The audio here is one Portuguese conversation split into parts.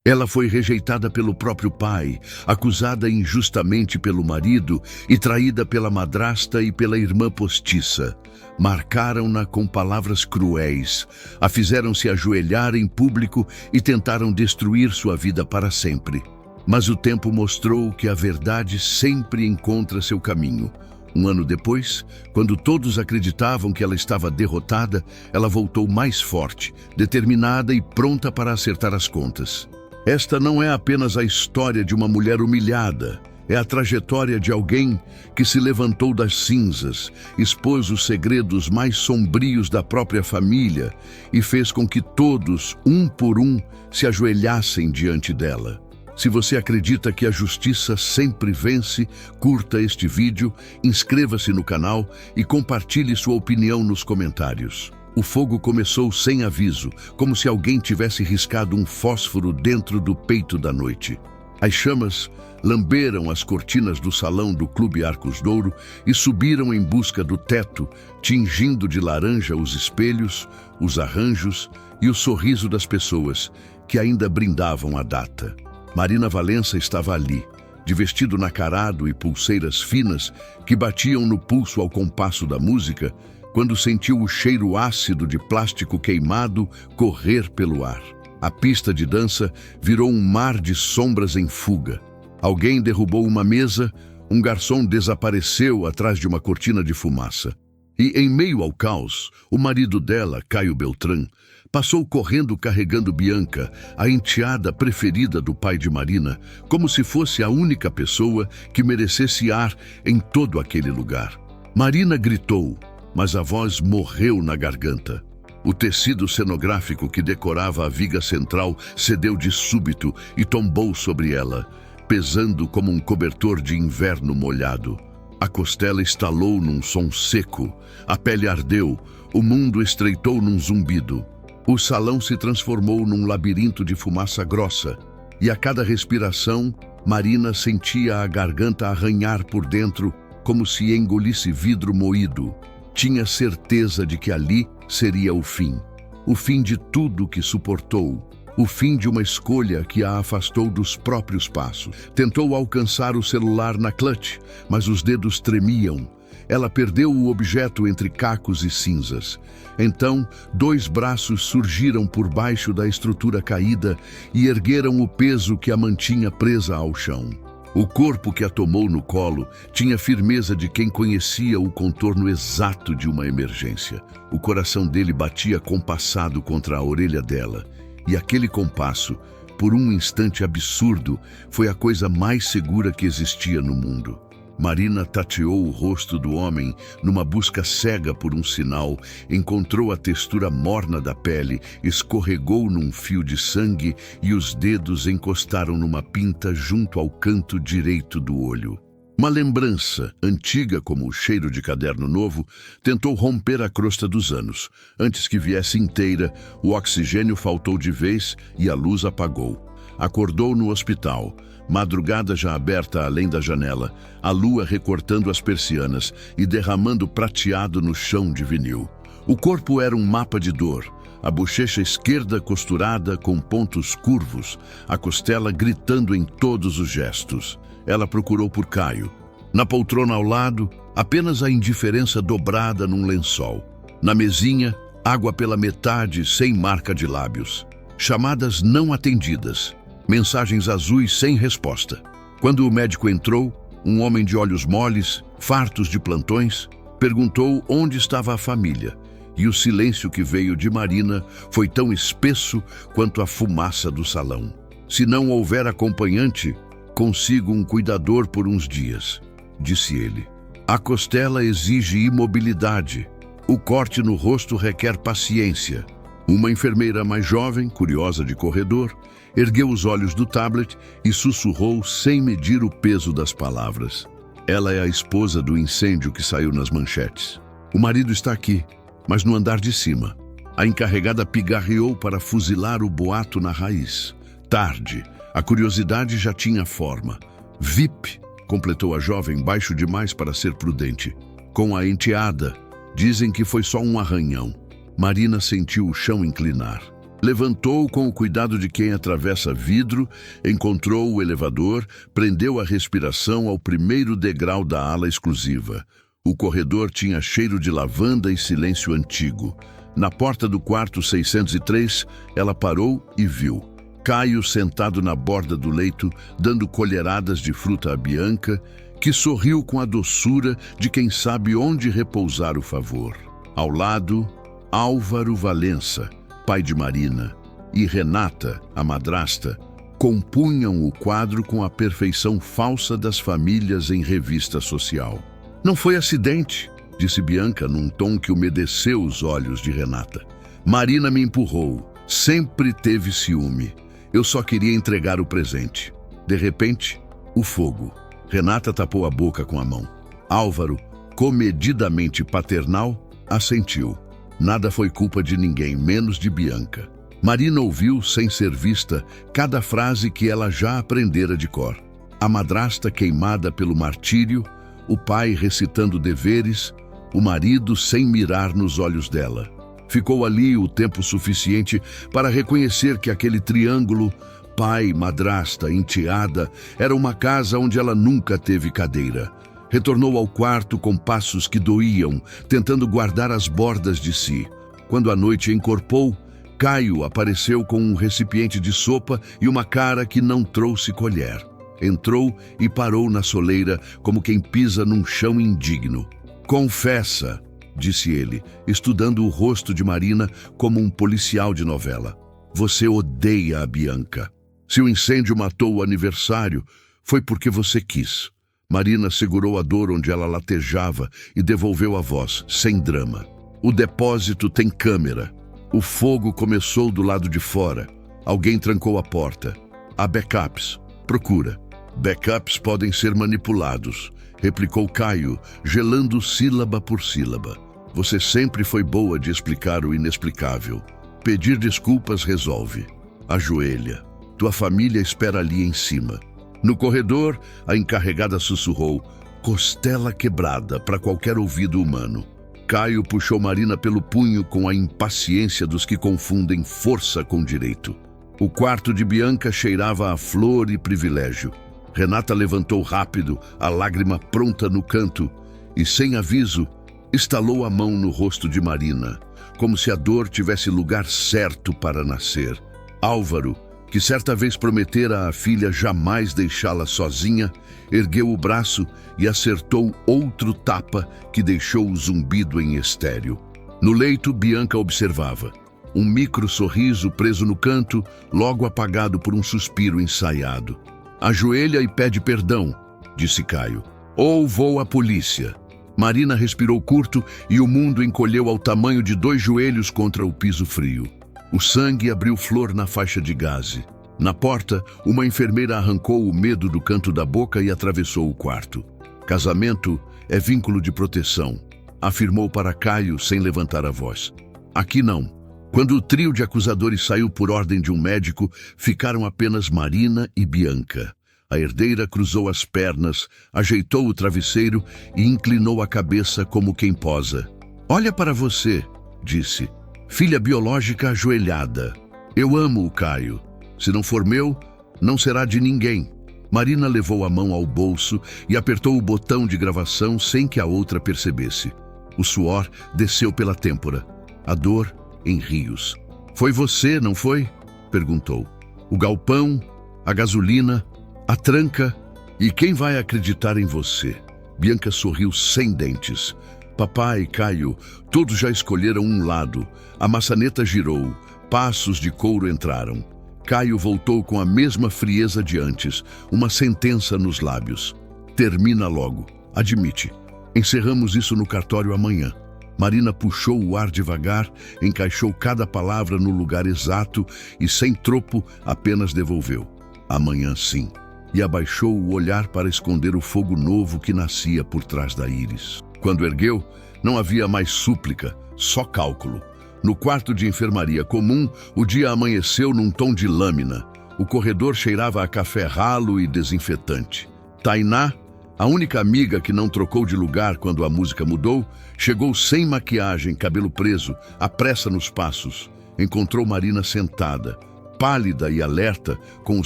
Ela foi rejeitada pelo próprio pai, acusada injustamente pelo marido e traída pela madrasta e pela irmã postiça. Marcaram-na com palavras cruéis, a fizeram se ajoelhar em público e tentaram destruir sua vida para sempre. Mas o tempo mostrou que a verdade sempre encontra seu caminho. Um ano depois, quando todos acreditavam que ela estava derrotada, ela voltou mais forte, determinada e pronta para acertar as contas. Esta não é apenas a história de uma mulher humilhada, é a trajetória de alguém que se levantou das cinzas, expôs os segredos mais sombrios da própria família e fez com que todos, um por um, se ajoelhassem diante dela. Se você acredita que a justiça sempre vence, curta este vídeo, inscreva-se no canal e compartilhe sua opinião nos comentários. O fogo começou sem aviso, como se alguém tivesse riscado um fósforo dentro do peito da noite. As chamas lamberam as cortinas do salão do Clube Arcos Douro e subiram em busca do teto, tingindo de laranja os espelhos, os arranjos e o sorriso das pessoas que ainda brindavam a data. Marina Valença estava ali, de vestido nacarado e pulseiras finas que batiam no pulso ao compasso da música, quando sentiu o cheiro ácido de plástico queimado correr pelo ar. A pista de dança virou um mar de sombras em fuga. Alguém derrubou uma mesa, um garçom desapareceu atrás de uma cortina de fumaça. E, em meio ao caos, o marido dela, Caio Beltrán, passou correndo carregando Bianca, a enteada preferida do pai de Marina, como se fosse a única pessoa que merecesse ar em todo aquele lugar. Marina gritou, mas a voz morreu na garganta. O tecido cenográfico que decorava a viga central cedeu de súbito e tombou sobre ela, pesando como um cobertor de inverno molhado. A costela estalou num som seco, a pele ardeu, o mundo estreitou num zumbido. O salão se transformou num labirinto de fumaça grossa, e a cada respiração, Marina sentia a garganta arranhar por dentro, como se engolisse vidro moído. Tinha certeza de que ali seria o fim de tudo que suportou, o fim de uma escolha que a afastou dos próprios passos. Tentou alcançar o celular na clutch, mas os dedos tremiam. Ela perdeu o objeto entre cacos e cinzas. Então, dois braços surgiram por baixo da estrutura caída e ergueram o peso que a mantinha presa ao chão. O corpo que a tomou no colo tinha firmeza de quem conhecia o contorno exato de uma emergência. O coração dele batia compassado contra a orelha dela, e aquele compasso, por um instante absurdo, foi a coisa mais segura que existia no mundo. Marina tateou o rosto do homem numa busca cega por um sinal, encontrou a textura morna da pele, escorregou num fio de sangue e os dedos encostaram numa pinta junto ao canto direito do olho. Uma lembrança, antiga como o cheiro de caderno novo, tentou romper a crosta dos anos. Antes que viesse inteira, o oxigênio faltou de vez e a luz apagou. Acordou no hospital, madrugada já aberta além da janela, a lua recortando as persianas e derramando prateado no chão de vinil. O corpo era um mapa de dor, a bochecha esquerda costurada com pontos curvos, a costela gritando em todos os gestos. Ela procurou por Caio. Na poltrona ao lado, apenas a indiferença dobrada num lençol. Na mesinha, água pela metade, sem marca de lábios. Chamadas não atendidas. Mensagens azuis sem resposta. Quando o médico entrou, um homem de olhos moles, fartos de plantões, perguntou onde estava a família. E o silêncio que veio de Marina foi tão espesso quanto a fumaça do salão. Se não houver acompanhante, consigo um cuidador por uns dias, disse ele. A costela exige imobilidade. O corte no rosto requer paciência. Uma enfermeira mais jovem, curiosa de corredor, ergueu os olhos do tablet e sussurrou sem medir o peso das palavras. Ela é a esposa do incêndio que saiu nas manchetes. O marido está aqui, mas no andar de cima. A encarregada pigarreou para fuzilar o boato na raiz. Tarde. A curiosidade já tinha forma. VIP, completou a jovem, baixo demais para ser prudente. Com a enteada, dizem que foi só um arranhão. Marina sentiu o chão inclinar. Levantou com o cuidado de quem atravessa vidro, encontrou o elevador, prendeu a respiração ao primeiro degrau da ala exclusiva. O corredor tinha cheiro de lavanda e silêncio antigo. Na porta do quarto 603, ela parou e viu Caio sentado na borda do leito, dando colheradas de fruta a Bianca, que sorriu com a doçura de quem sabe onde repousar o favor. Ao lado, Álvaro Valença, pai de Marina, e Renata, a madrasta, compunham o quadro com a perfeição falsa das famílias em revista social. "Não foi acidente", disse Bianca num tom que umedeceu os olhos de Renata. "Marina me empurrou, sempre teve ciúme. Eu só queria entregar o presente. De repente, o fogo." Renata tapou a boca com a mão. Álvaro, comedidamente paternal, assentiu. Nada foi culpa de ninguém, menos de Bianca. Marina ouviu, sem ser vista, cada frase que ela já aprendera de cor. A madrasta queimada pelo martírio, o pai recitando deveres, o marido sem mirar nos olhos dela. Ficou ali o tempo suficiente para reconhecer que aquele triângulo, pai, madrasta, enteada, era uma casa onde ela nunca teve cadeira. Retornou ao quarto com passos que doíam, tentando guardar as bordas de si. Quando a noite encorpou, Caio apareceu com um recipiente de sopa e uma cara que não trouxe colher. Entrou e parou na soleira como quem pisa num chão indigno. "Confessa", disse ele, estudando o rosto de Marina como um policial de novela. "Você odeia a Bianca. Se o incêndio matou o aniversário, foi porque você quis." Marina segurou a dor onde ela latejava e devolveu a voz, sem drama. "O depósito tem câmera. O fogo começou do lado de fora. Alguém trancou a porta. Há backups. Procura." "Backups podem ser manipulados", replicou Caio, gelando sílaba por sílaba. "Você sempre foi boa de explicar o inexplicável. Pedir desculpas resolve. Ajoelha. Tua família espera ali em cima." No corredor, a encarregada sussurrou, "Costela quebrada para qualquer ouvido humano." Caio puxou Marina pelo punho com a impaciência dos que confundem força com direito. O quarto de Bianca cheirava a flor e privilégio. Renata levantou rápido, a lágrima pronta no canto, e, sem aviso, estalou a mão no rosto de Marina, como se a dor tivesse lugar certo para nascer. Álvaro, que certa vez prometera à filha jamais deixá-la sozinha, ergueu o braço e acertou outro tapa que deixou o zumbido em estéreo. No leito, Bianca observava. Um micro sorriso preso no canto, logo apagado por um suspiro ensaiado. "Ajoelha e pede perdão", disse Caio. "Ou vou à polícia." Marina respirou curto e o mundo encolheu ao tamanho de 2 joelhos contra o piso frio. O sangue abriu flor na faixa de gaze. Na porta, uma enfermeira arrancou o medo do canto da boca e atravessou o quarto. "Casamento é vínculo de proteção", afirmou para Caio sem levantar a voz. "Aqui não." Quando o trio de acusadores saiu por ordem de um médico, ficaram apenas Marina e Bianca. A herdeira cruzou as pernas, ajeitou o travesseiro e inclinou a cabeça como quem posa. "Olha para você", disse. "Filha biológica ajoelhada. Eu amo o Caio. Se não for meu, não será de ninguém." Marina levou a mão ao bolso e apertou o botão de gravação sem que a outra percebesse. O suor desceu pela têmpora. A dor em rios. "Foi você, não foi?" perguntou. "O galpão, a gasolina, a tranca. E quem vai acreditar em você?" Bianca sorriu sem dentes. "Papai e Caio, todos já escolheram um lado." A maçaneta girou. Passos de couro entraram. Caio voltou com a mesma frieza de antes, uma sentença nos lábios. "Termina logo. Admite. Encerramos isso no cartório amanhã." Marina puxou o ar devagar, encaixou cada palavra no lugar exato e, sem tropo, apenas devolveu. "Amanhã sim." E abaixou o olhar para esconder o fogo novo que nascia por trás da íris. Quando ergueu, não havia mais súplica, só cálculo. No quarto de enfermaria comum, o dia amanheceu num tom de lâmina. O corredor cheirava a café ralo e desinfetante. Tainá, a única amiga que não trocou de lugar quando a música mudou, chegou sem maquiagem, cabelo preso, à pressa nos passos. Encontrou Marina sentada, pálida e alerta, com o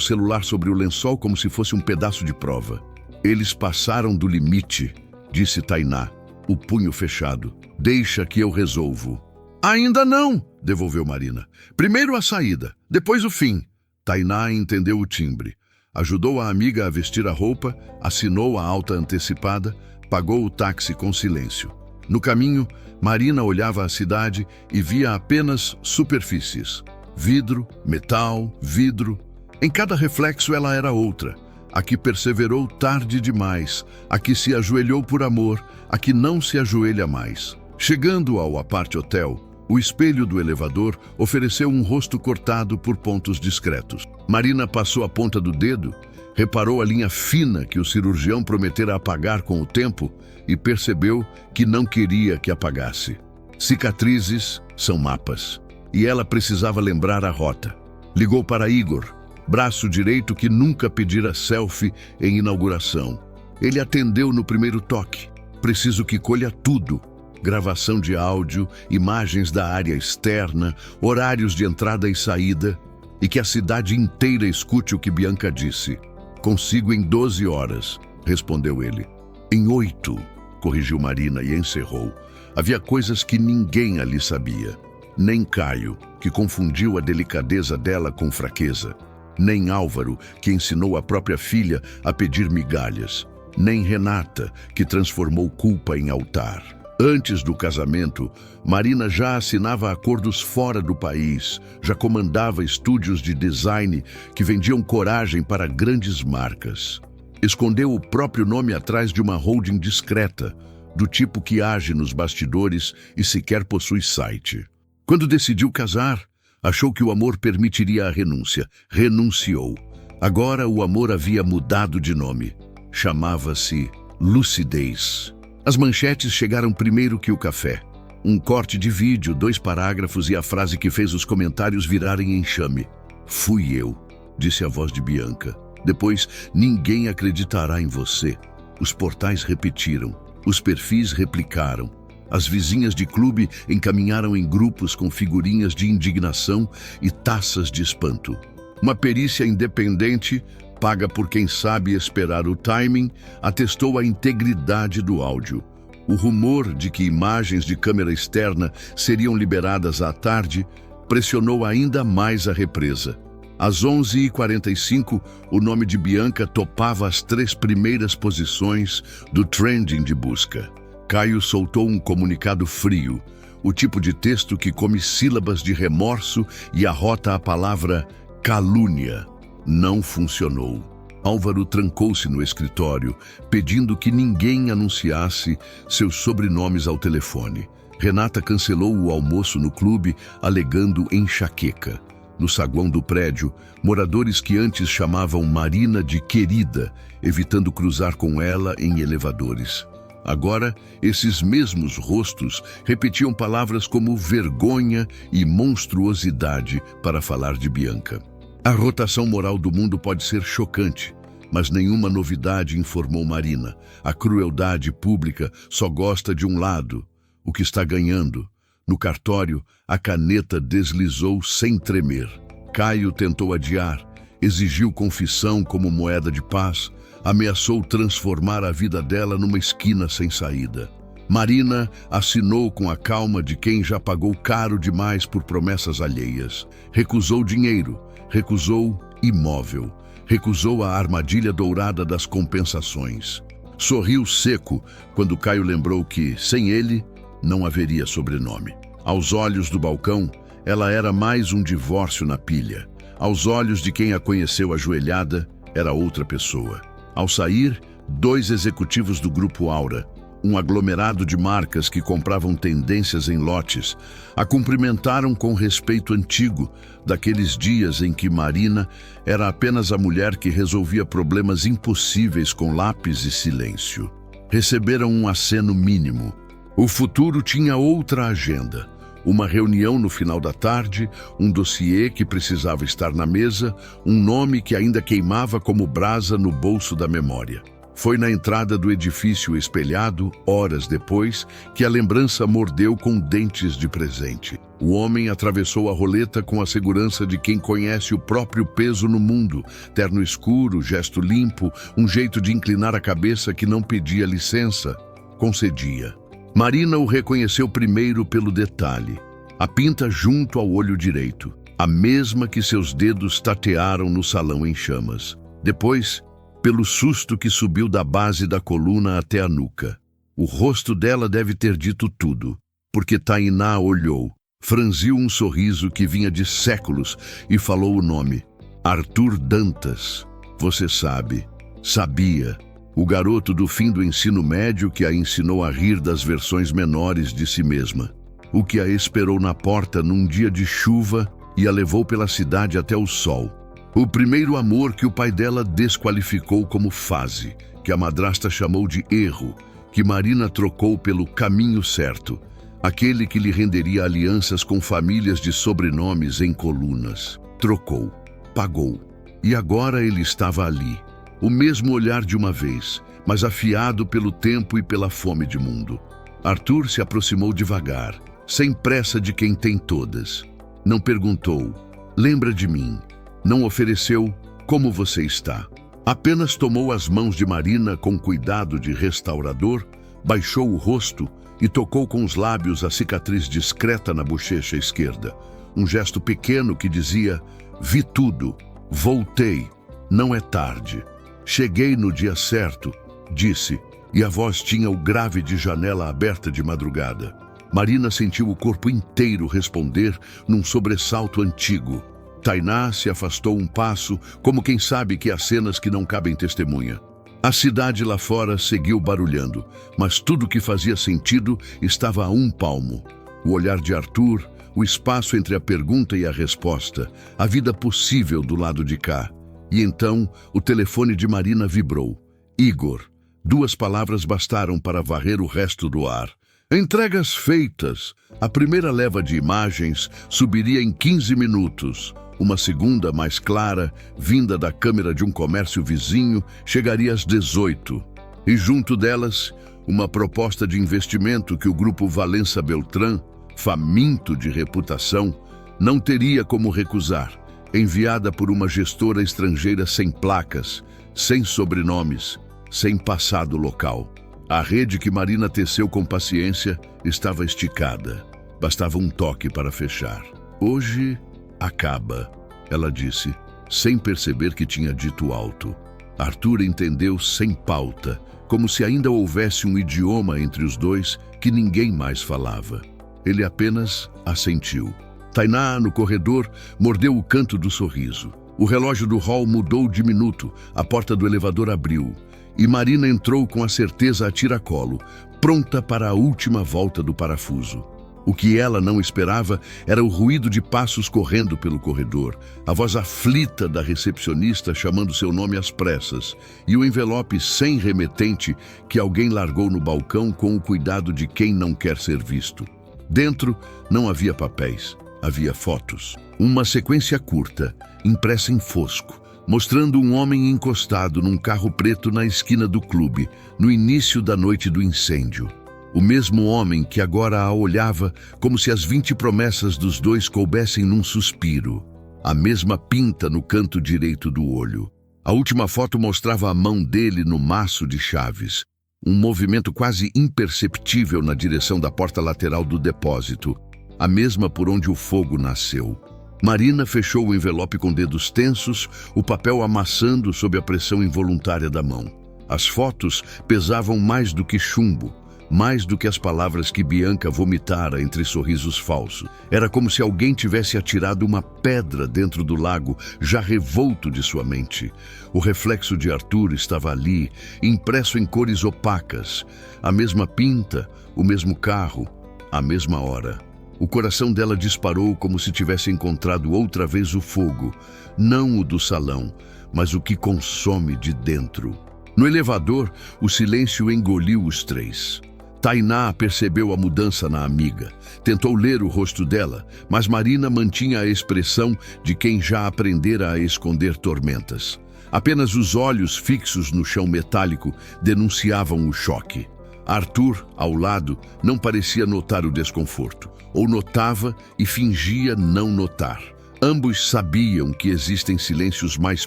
celular sobre o lençol como se fosse um pedaço de prova. Eles passaram do limite, disse Tainá, o punho fechado. Deixa que eu resolvo. Ainda não, devolveu Marina. Primeiro a saída, depois o fim. Tainá entendeu o timbre. Ajudou a amiga a vestir a roupa, assinou a alta antecipada, pagou o táxi com silêncio. No caminho, Marina olhava a cidade e via apenas superfícies. Vidro, metal, vidro. Em cada reflexo ela era outra. A que perseverou tarde demais, a que se ajoelhou por amor, a que não se ajoelha mais. Chegando ao Apart Hotel, o espelho do elevador ofereceu um rosto cortado por pontos discretos. Marina passou a ponta do dedo, reparou a linha fina que o cirurgião prometera apagar com o tempo e percebeu que não queria que apagasse. Cicatrizes são mapas, e ela precisava lembrar a rota. Ligou para Igor, braço direito que nunca pedira selfie em inauguração. Ele atendeu no primeiro toque. Preciso que colha tudo. Gravação de áudio, imagens da área externa, horários de entrada e saída, e que a cidade inteira escute o que Bianca disse. Consigo em 12 horas, respondeu ele. Em 8, corrigiu Marina e encerrou. Havia coisas que ninguém ali sabia. Nem Caio, que confundiu a delicadeza dela com fraqueza. Nem Álvaro, que ensinou a própria filha a pedir migalhas. Nem Renata, que transformou culpa em altar. Antes do casamento, Marina já assinava acordos fora do país, já comandava estúdios de design que vendiam coragem para grandes marcas. Escondeu o próprio nome atrás de uma holding discreta, do tipo que age nos bastidores e sequer possui site. Quando decidiu casar, achou que o amor permitiria a renúncia. Renunciou. Agora o amor havia mudado de nome. Chamava-se Lucidez. As manchetes chegaram primeiro que o café. Um corte de vídeo, 2 parágrafos e a frase que fez os comentários virarem enxame. Fui eu, disse a voz de Bianca. Depois, ninguém acreditará em você. Os portais repetiram. Os perfis replicaram. As vizinhas de clube encaminharam em grupos com figurinhas de indignação e taças de espanto. Uma perícia independente, paga por quem sabe esperar o timing, atestou a integridade do áudio. O rumor de que imagens de câmera externa seriam liberadas à tarde pressionou ainda mais a represa. Às 11h45, o nome de Bianca topava as 3 primeiras posições do trending de busca. Caio soltou um comunicado frio, o tipo de texto que come sílabas de remorso e arrota a palavra calúnia. Não funcionou. Álvaro trancou-se no escritório, pedindo que ninguém anunciasse seus sobrenomes ao telefone. Renata cancelou o almoço no clube, alegando enxaqueca. No saguão do prédio, moradores que antes chamavam Marina de querida, evitando cruzar com ela em elevadores. Agora, esses mesmos rostos repetiam palavras como vergonha e monstruosidade para falar de Bianca. A rotação moral do mundo pode ser chocante, mas nenhuma novidade informou Marina. A crueldade pública só gosta de um lado, o que está ganhando. No cartório, a caneta deslizou sem tremer. Caio tentou adiar, exigiu confissão como moeda de paz, ameaçou transformar a vida dela numa esquina sem saída. Marina assinou com a calma de quem já pagou caro demais por promessas alheias. Recusou dinheiro, recusou imóvel, recusou a armadilha dourada das compensações. Sorriu seco quando Caio lembrou que, sem ele, não haveria sobrenome. Aos olhos do balcão, ela era mais um divórcio na pilha. Aos olhos de quem a conheceu ajoelhada, era outra pessoa. Ao sair, 2 executivos do Grupo Aura, um aglomerado de marcas que compravam tendências em lotes, a cumprimentaram com respeito antigo, daqueles dias em que Marina era apenas a mulher que resolvia problemas impossíveis com lápis e silêncio. Receberam um aceno mínimo. O futuro tinha outra agenda. Uma reunião no final da tarde, um dossiê que precisava estar na mesa, um nome que ainda queimava como brasa no bolso da memória. Foi na entrada do edifício espelhado, horas depois, que a lembrança mordeu com dentes de presente. O homem atravessou a roleta com a segurança de quem conhece o próprio peso no mundo. Terno escuro, gesto limpo, um jeito de inclinar a cabeça que não pedia licença. Concedia. Marina o reconheceu primeiro pelo detalhe. A pinta junto ao olho direito. A mesma que seus dedos tatearam no salão em chamas. Depois, pelo susto que subiu da base da coluna até a nuca. O rosto dela deve ter dito tudo, porque Tainá olhou, franziu um sorriso que vinha de séculos e falou o nome. Arthur Dantas. Você sabe, sabia. O garoto do fim do ensino médio que a ensinou a rir das versões menores de si mesma. O que a esperou na porta num dia de chuva e a levou pela cidade até o sol. O primeiro amor que o pai dela desqualificou como fase, que a madrasta chamou de erro, que Marina trocou pelo caminho certo, aquele que lhe renderia alianças com famílias de sobrenomes em colunas. Trocou, pagou, e agora ele estava ali, o mesmo olhar de uma vez, mas afiado pelo tempo e pela fome de mundo. Arthur se aproximou devagar, sem pressa de quem tem todas. Não perguntou, lembra de mim? Não ofereceu, como você está? Apenas tomou as mãos de Marina com cuidado de restaurador, baixou o rosto e tocou com os lábios a cicatriz discreta na bochecha esquerda. Um gesto pequeno que dizia, vi tudo, voltei, não é tarde. Cheguei no dia certo, disse, e a voz tinha o grave de janela aberta de madrugada. Marina sentiu o corpo inteiro responder num sobressalto antigo. Tainá se afastou um passo, como quem sabe que há cenas que não cabem testemunha. A cidade lá fora seguiu barulhando, mas tudo que fazia sentido estava a um palmo. O olhar de Arthur, o espaço entre a pergunta e a resposta, a vida possível do lado de cá. E então, o telefone de Marina vibrou. Igor. 2 palavras bastaram para varrer o resto do ar. Entregas feitas. A primeira leva de imagens subiria em 15 minutos. Uma segunda, mais clara, vinda da câmera de um comércio vizinho, chegaria às 18. E junto delas, uma proposta de investimento que o grupo Valença Beltrán, faminto de reputação, não teria como recusar, enviada por uma gestora estrangeira sem placas, sem sobrenomes, sem passado local. A rede que Marina teceu com paciência estava esticada. Bastava um toque para fechar. Hoje acaba, ela disse, sem perceber que tinha dito alto. Arthur entendeu sem pauta, como se ainda houvesse um idioma entre os dois que ninguém mais falava. Ele apenas assentiu. Tainá, no corredor, mordeu o canto do sorriso. O relógio do hall mudou de minuto, a porta do elevador abriu. E Marina entrou com a certeza a tiracolo, pronta para a última volta do parafuso. O que ela não esperava era o ruído de passos correndo pelo corredor, a voz aflita da recepcionista chamando seu nome às pressas e o envelope sem remetente que alguém largou no balcão com o cuidado de quem não quer ser visto. Dentro não havia papéis, havia fotos. Uma sequência curta, impressa em fosco, mostrando um homem encostado num carro preto na esquina do clube, no início da noite do incêndio. O mesmo homem que agora a olhava como se as 20 promessas dos dois coubessem num suspiro. A mesma pinta no canto direito do olho. A última foto mostrava a mão dele no maço de chaves. Um movimento quase imperceptível na direção da porta lateral do depósito, a mesma por onde o fogo nasceu. Marina fechou o envelope com dedos tensos, o papel amassando sob a pressão involuntária da mão. As fotos pesavam mais do que chumbo, mais do que as palavras que Bianca vomitara entre sorrisos falsos. Era como se alguém tivesse atirado uma pedra dentro do lago, já revolto de sua mente. O reflexo de Arthur estava ali, impresso em cores opacas. A mesma pinta, o mesmo carro, a mesma hora. O coração dela disparou como se tivesse encontrado outra vez o fogo, não o do salão, mas o que consome de dentro. No elevador, o silêncio engoliu os três. Tainá percebeu a mudança na amiga. Tentou ler o rosto dela, mas Marina mantinha a expressão de quem já aprendera a esconder tormentas. Apenas os olhos fixos no chão metálico denunciavam o choque. Arthur, ao lado, não parecia notar o desconforto, ou notava e fingia não notar. Ambos sabiam que existem silêncios mais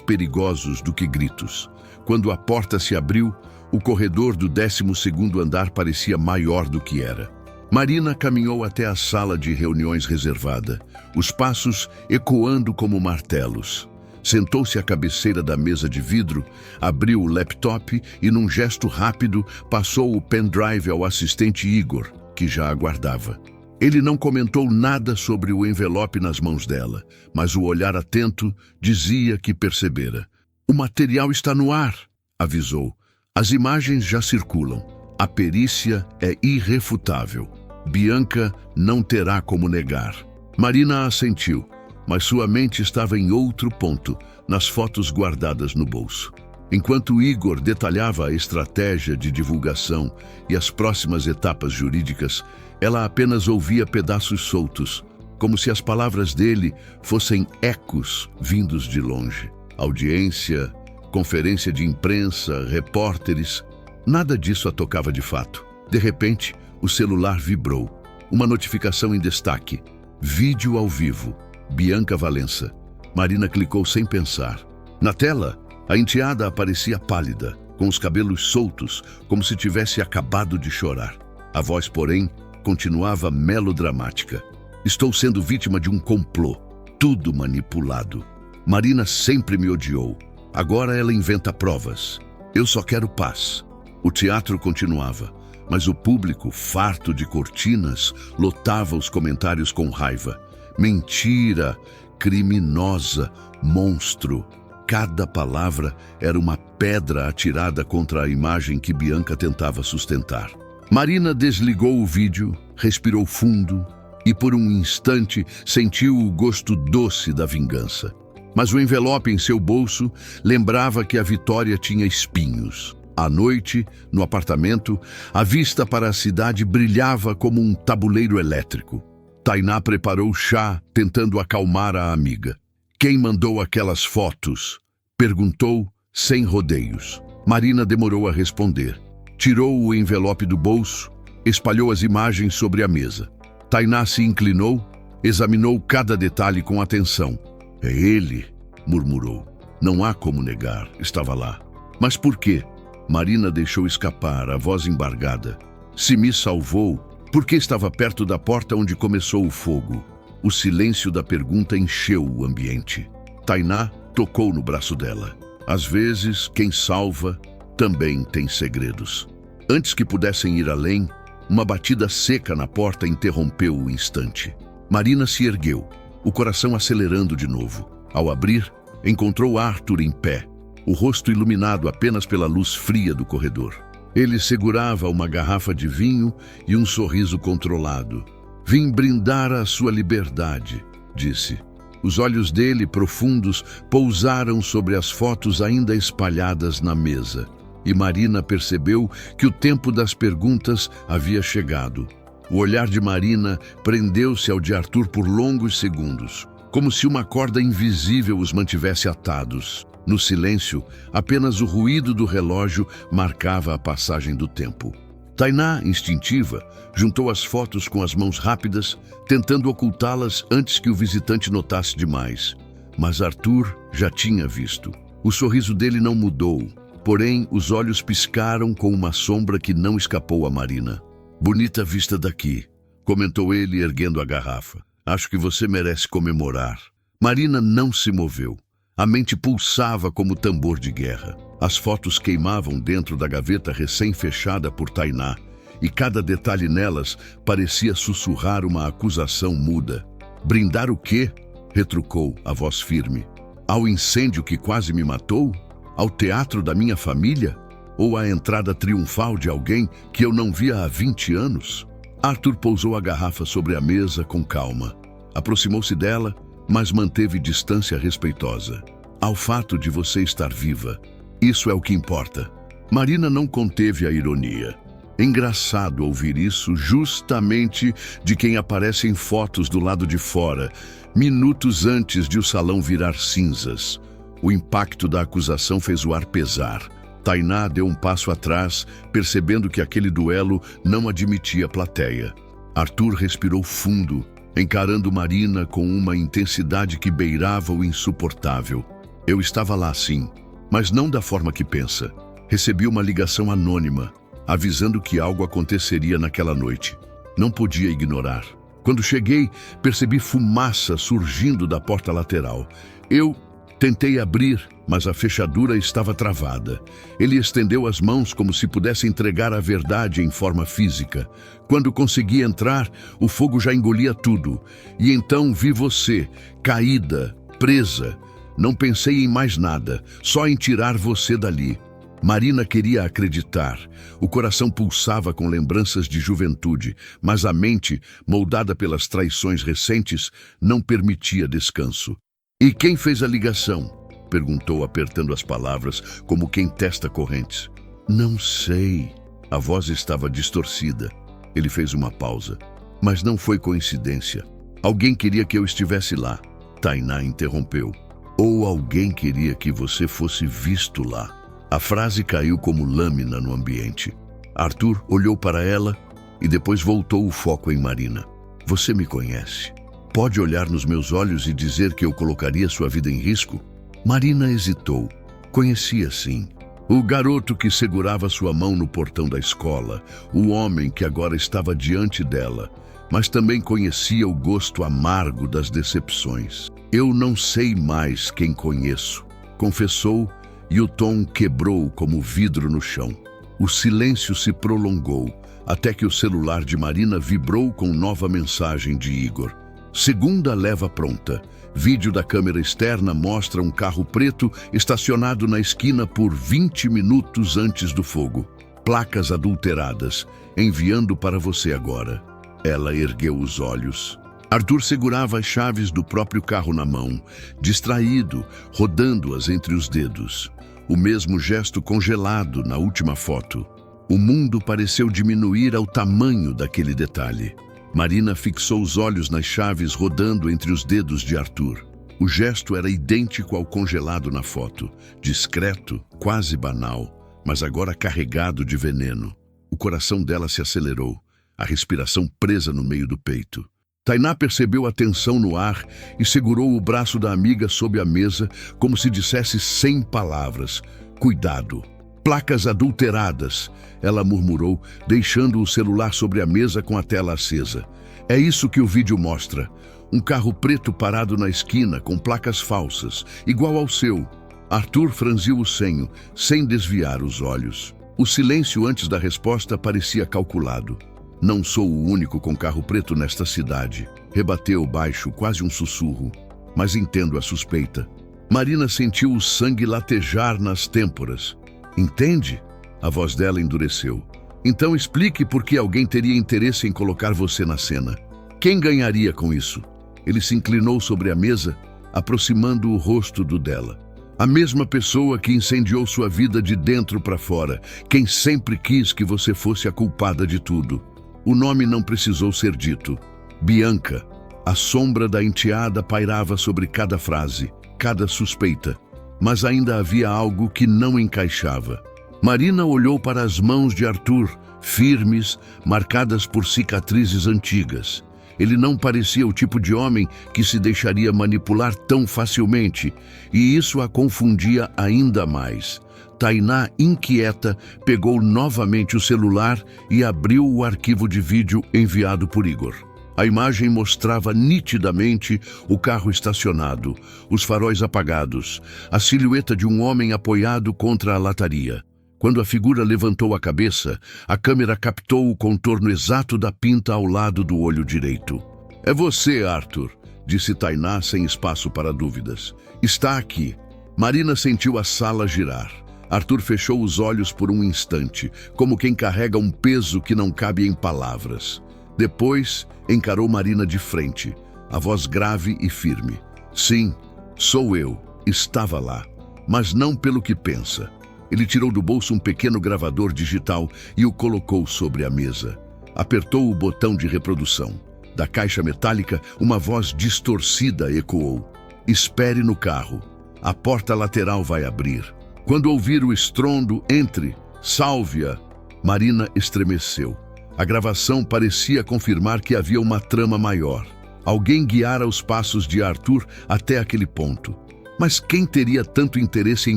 perigosos do que gritos. Quando a porta se abriu, o corredor do 12º andar parecia maior do que era. Marina caminhou até a sala de reuniões reservada, os passos ecoando como martelos. Sentou-se à cabeceira da mesa de vidro, abriu o laptop e, num gesto rápido, passou o pendrive ao assistente Igor, que já aguardava. Ele não comentou nada sobre o envelope nas mãos dela, mas o olhar atento dizia que percebera. "O material está no ar", avisou. "As imagens já circulam. A perícia é irrefutável. Bianca não terá como negar." Marina assentiu, mas sua mente estava em outro ponto, nas fotos guardadas no bolso. Enquanto Igor detalhava a estratégia de divulgação e as próximas etapas jurídicas, ela apenas ouvia pedaços soltos, como se as palavras dele fossem ecos vindos de longe. Audiência, conferência de imprensa, repórteres, nada disso a tocava de fato. De repente, o celular vibrou. Uma notificação em destaque. Vídeo ao vivo. Bianca Valença. Marina clicou sem pensar. Na tela, a enteada aparecia pálida, com os cabelos soltos, como se tivesse acabado de chorar. A voz, porém, continuava melodramática. "Estou sendo vítima de um complô. Tudo manipulado. Marina sempre me odiou. Agora ela inventa provas. Eu só quero paz." O teatro continuava, mas o público, farto de cortinas, lotava os comentários com raiva. Mentira, criminosa, monstro. Cada palavra era uma pedra atirada contra a imagem que Bianca tentava sustentar. Marina desligou o vídeo, respirou fundo e por um instante sentiu o gosto doce da vingança. Mas o envelope em seu bolso lembrava que a vitória tinha espinhos. À noite, no apartamento, a vista para a cidade brilhava como um tabuleiro elétrico. Tainá preparou chá, tentando acalmar a amiga. "Quem mandou aquelas fotos?" perguntou, sem rodeios. Marina demorou a responder. Tirou o envelope do bolso, espalhou as imagens sobre a mesa. Tainá se inclinou, examinou cada detalhe com atenção. "É ele", murmurou. "Não há como negar, estava lá." "Mas por quê?" Marina deixou escapar, a voz embargada. "Se me salvou, por que estava perto da porta onde começou o fogo?" O silêncio da pergunta encheu o ambiente. Tainá tocou no braço dela. Às vezes, quem salva também tem segredos. Antes que pudessem ir além, uma batida seca na porta interrompeu o instante. Marina se ergueu, o coração acelerando de novo. Ao abrir, encontrou Arthur em pé, o rosto iluminado apenas pela luz fria do corredor. Ele segurava uma garrafa de vinho e um sorriso controlado. "Vim brindar a sua liberdade", disse. Os olhos dele, profundos, pousaram sobre as fotos ainda espalhadas na mesa. E Marina percebeu que o tempo das perguntas havia chegado. O olhar de Marina prendeu-se ao de Arthur por longos segundos, como se uma corda invisível os mantivesse atados. No silêncio, apenas o ruído do relógio marcava a passagem do tempo. Tainá, instintiva, juntou as fotos com as mãos rápidas, tentando ocultá-las antes que o visitante notasse demais. Mas Arthur já tinha visto. O sorriso dele não mudou, porém os olhos piscaram com uma sombra que não escapou a Marina. "Bonita vista daqui", comentou ele erguendo a garrafa. "Acho que você merece comemorar." Marina não se moveu. A mente pulsava como tambor de guerra. As fotos queimavam dentro da gaveta recém-fechada por Tainá, e cada detalhe nelas parecia sussurrar uma acusação muda. "Brindar o quê?" retrucou a voz firme. "Ao incêndio que quase me matou? Ao teatro da minha família? Ou à entrada triunfal de alguém que eu não via há 20 anos? Arthur pousou a garrafa sobre a mesa com calma. Aproximou-se dela, mas manteve distância respeitosa. "Ao fato de você estar viva. Isso é o que importa." Marina não conteve a ironia. Engraçado ouvir isso justamente de quem aparece em fotos do lado de fora, minutos antes de o salão virar cinzas. O impacto da acusação fez o ar pesar. Tainá deu um passo atrás, percebendo que aquele duelo não admitia plateia. Arthur respirou fundo, encarando Marina com uma intensidade que beirava o insuportável. Eu estava lá sim, mas não da forma que pensa. Recebi uma ligação anônima, avisando que algo aconteceria naquela noite. Não podia ignorar. Quando cheguei, percebi fumaça surgindo da porta lateral. Eu tentei abrir, mas a fechadura estava travada. Ele estendeu as mãos como se pudesse entregar a verdade em forma física. Quando consegui entrar, o fogo já engolia tudo. E então vi você, caída, presa. Não pensei em mais nada, só em tirar você dali. Marina queria acreditar. O coração pulsava com lembranças de juventude, mas a mente, moldada pelas traições recentes, não permitia descanso. "E quem fez a ligação?" perguntou, apertando as palavras como quem testa correntes. "Não sei." A voz estava distorcida. Ele fez uma pausa. "Mas não foi coincidência. Alguém queria que eu estivesse lá." Tainá interrompeu. "Ou alguém queria que você fosse visto lá." A frase caiu como lâmina no ambiente. Arthur olhou para ela e depois voltou o foco em Marina. "Você me conhece. Pode olhar nos meus olhos e dizer que eu colocaria sua vida em risco?" Marina hesitou. Conhecia sim. O garoto que segurava sua mão no portão da escola, o homem que agora estava diante dela, mas também conhecia o gosto amargo das decepções. "Eu não sei mais quem conheço", confessou, e o tom quebrou como vidro no chão. O silêncio se prolongou, até que o celular de Marina vibrou com nova mensagem de Igor. "Segunda leva pronta. Vídeo da câmera externa mostra um carro preto estacionado na esquina por 20 minutos antes do fogo. Placas adulteradas, enviando para você agora." Ela ergueu os olhos. Arthur segurava as chaves do próprio carro na mão, distraído, rodando-as entre os dedos. O mesmo gesto congelado na última foto. O mundo pareceu diminuir ao tamanho daquele detalhe. Marina fixou os olhos nas chaves rodando entre os dedos de Arthur. O gesto era idêntico ao congelado na foto, discreto, quase banal, mas agora carregado de veneno. O coração dela se acelerou, a respiração presa no meio do peito. Tainá percebeu a tensão no ar e segurou o braço da amiga sob a mesa, como se dissesse sem palavras: "Cuidado." "Placas adulteradas", ela murmurou, deixando o celular sobre a mesa com a tela acesa. "É isso que o vídeo mostra. Um carro preto parado na esquina com placas falsas, igual ao seu." Arthur franziu o senho, sem desviar os olhos. O silêncio antes da resposta parecia calculado. "Não sou o único com carro preto nesta cidade", rebateu baixo, quase um sussurro. "Mas entendo a suspeita." Marina sentiu o sangue latejar nas têmporas. "Entende?" A voz dela endureceu. "Então explique por que alguém teria interesse em colocar você na cena. Quem ganharia com isso?" Ele se inclinou sobre a mesa, aproximando o rosto do dela. "A mesma pessoa que incendiou sua vida de dentro para fora, quem sempre quis que você fosse a culpada de tudo." O nome não precisou ser dito. Bianca. A sombra da enteada pairava sobre cada frase, cada suspeita. Mas ainda havia algo que não encaixava. Marina olhou para as mãos de Arthur, firmes, marcadas por cicatrizes antigas. Ele não parecia o tipo de homem que se deixaria manipular tão facilmente, e isso a confundia ainda mais. Tainá, inquieta, pegou novamente o celular e abriu o arquivo de vídeo enviado por Igor. A imagem mostrava nitidamente o carro estacionado, os faróis apagados, a silhueta de um homem apoiado contra a lataria. Quando a figura levantou a cabeça, a câmera captou o contorno exato da pinta ao lado do olho direito. "É você, Arthur", disse Tainá sem espaço para dúvidas. "Está aqui." Marina sentiu a sala girar. Arthur fechou os olhos por um instante, como quem carrega um peso que não cabe em palavras. Depois, encarou Marina de frente, a voz grave e firme. "Sim, sou eu. Estava lá. Mas não pelo que pensa." Ele tirou do bolso um pequeno gravador digital e o colocou sobre a mesa. Apertou o botão de reprodução. Da caixa metálica, uma voz distorcida ecoou: "Espere no carro." A porta lateral vai abrir. Quando ouvir o estrondo, entre. Salve-a. Marina estremeceu. A gravação parecia confirmar que havia uma trama maior. Alguém guiara os passos de Arthur até aquele ponto. Mas quem teria tanto interesse em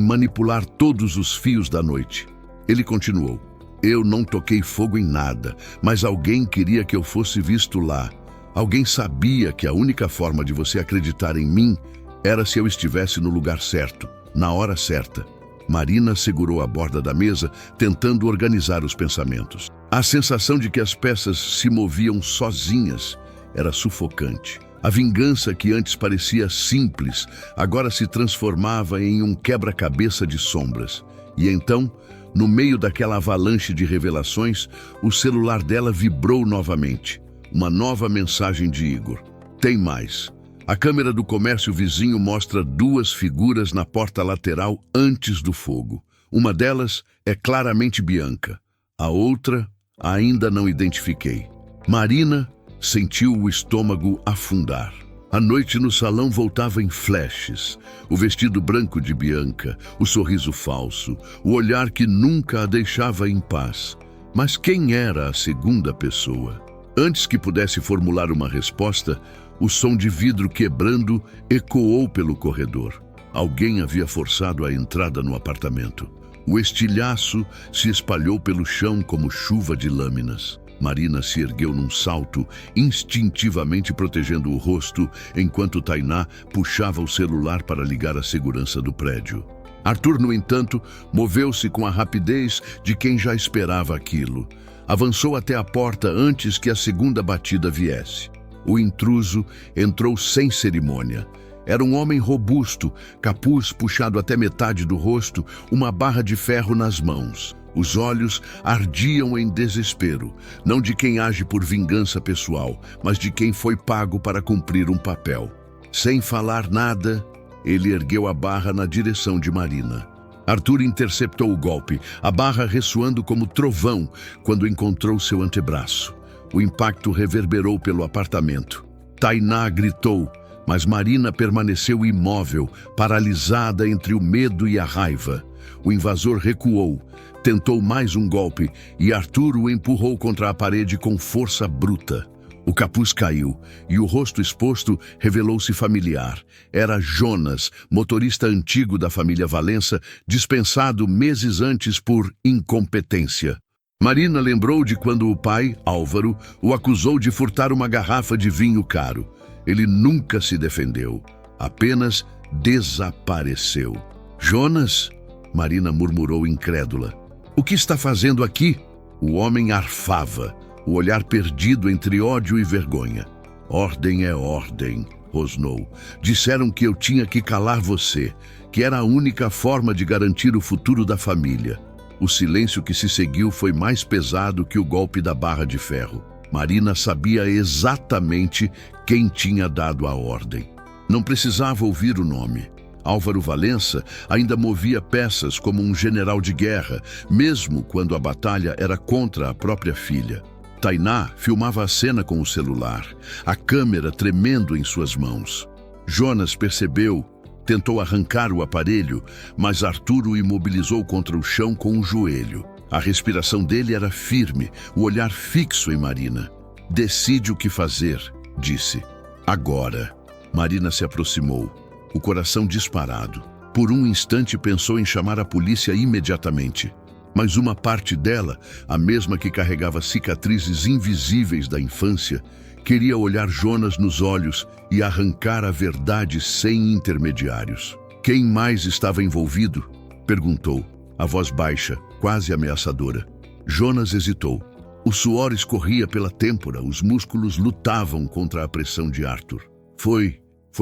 manipular todos os fios da noite? Ele continuou. Eu não toquei fogo em nada, mas alguém queria que eu fosse visto lá. Alguém sabia que a única forma de você acreditar em mim era se eu estivesse no lugar certo, na hora certa. Marina segurou a borda da mesa, tentando organizar os pensamentos. A sensação de que as peças se moviam sozinhas era sufocante. A vingança que antes parecia simples, agora se transformava em um quebra-cabeça de sombras. E então, no meio daquela avalanche de revelações, o celular dela vibrou novamente. Uma nova mensagem de Igor. Tem mais. A câmera do comércio vizinho mostra duas figuras na porta lateral antes do fogo. Uma delas é claramente Bianca. A outra ainda não identifiquei. Marina sentiu o estômago afundar. A noite no salão voltava em flashes. O vestido branco de Bianca, o sorriso falso, o olhar que nunca a deixava em paz. Mas quem era a segunda pessoa? Antes que pudesse formular uma resposta, o som de vidro quebrando ecoou pelo corredor. Alguém havia forçado a entrada no apartamento. O estilhaço se espalhou pelo chão como chuva de lâminas. Marina se ergueu num salto, instintivamente protegendo o rosto, enquanto Tainá puxava o celular para ligar a segurança do prédio. Arthur, no entanto, moveu-se com a rapidez de quem já esperava aquilo. Avançou até a porta antes que a segunda batida viesse. O intruso entrou sem cerimônia. Era um homem robusto, capuz puxado até metade do rosto, uma barra de ferro nas mãos. Os olhos ardiam em desespero, não de quem age por vingança pessoal, mas de quem foi pago para cumprir um papel. Sem falar nada, ele ergueu a barra na direção de Marina. Arthur interceptou o golpe, a barra ressoando como trovão quando encontrou seu antebraço. O impacto reverberou pelo apartamento. Tainá gritou, mas Marina permaneceu imóvel, paralisada entre o medo e a raiva. O invasor recuou, tentou mais um golpe e Arthur o empurrou contra a parede com força bruta. O capuz caiu e o rosto exposto revelou-se familiar. Era Jonas, motorista antigo da família Valença, dispensado meses antes por incompetência. Marina lembrou de quando o pai, Álvaro, o acusou de furtar uma garrafa de vinho caro. Ele nunca se defendeu, apenas desapareceu. Jonas? Marina murmurou incrédula. O que está fazendo aqui? O homem arfava, o olhar perdido entre ódio e vergonha. Ordem é ordem, rosnou. Disseram que eu tinha que calar você, que era a única forma de garantir o futuro da família. O silêncio que se seguiu foi mais pesado que o golpe da barra de ferro. Marina sabia exatamente quem tinha dado a ordem. Não precisava ouvir o nome. Álvaro Valença ainda movia peças como um general de guerra, mesmo quando a batalha era contra a própria filha. Tainá filmava a cena com o celular, a câmera tremendo em suas mãos. Jonas percebeu, tentou arrancar o aparelho, mas Arthur o imobilizou contra o chão com o joelho. A respiração dele era firme, o olhar fixo em Marina. Decide o que fazer, disse. Agora. Marina se aproximou, o coração disparado. Por um instante pensou em chamar a polícia imediatamente. Mas uma parte dela, a mesma que carregava cicatrizes invisíveis da infância, queria olhar Jonas nos olhos e arrancar a verdade sem intermediários. Quem mais estava envolvido? Perguntou, a voz baixa, quase ameaçadora. Jonas hesitou. O suor escorria pela têmpora, os músculos lutavam contra a pressão de Arthur. Foi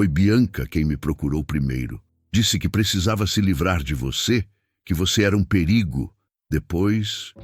Bianca quem me procurou primeiro. Disse que precisava se livrar de você, que você era um perigo. Depois